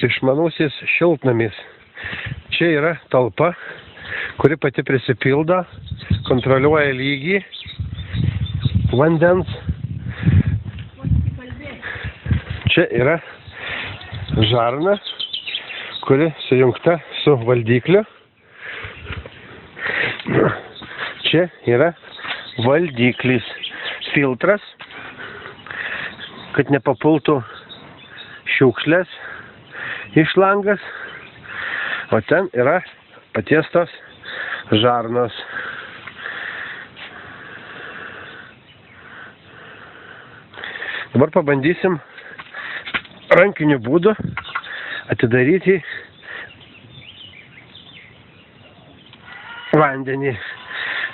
Išmanusis šiltnamis. Čia yra talpa, kuri pati prisipildo, kontroliuoja lygį vandens. Čia yra žarna, kuri sujungta su valdykliu. Čia yra valdyklis, filtras, kad nepapultų šiukšlės iš langas, o ten yra patiestos žarnos. Dabar pabandysim rankiniu būdu atidaryti vandenį.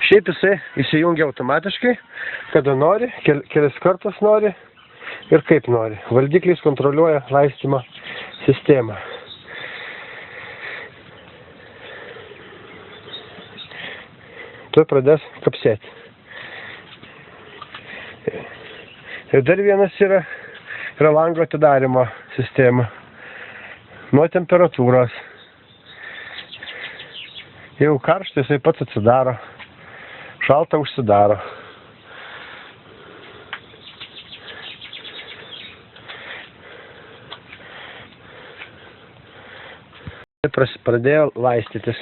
Šiaip jisai įsijungia automatiškai, kada nori, kelis kartus nori ir kaip nori. Valdiklis kontroliuoja laistymo sistemą. Tuoj pradės kapsėti. Ir dar vienas yra lango atidarimo sistema. Nuo temperatūros. Jeigu karšta, jisai pats atsidaro. Šalta užsidaro. Pradėjo laistytis.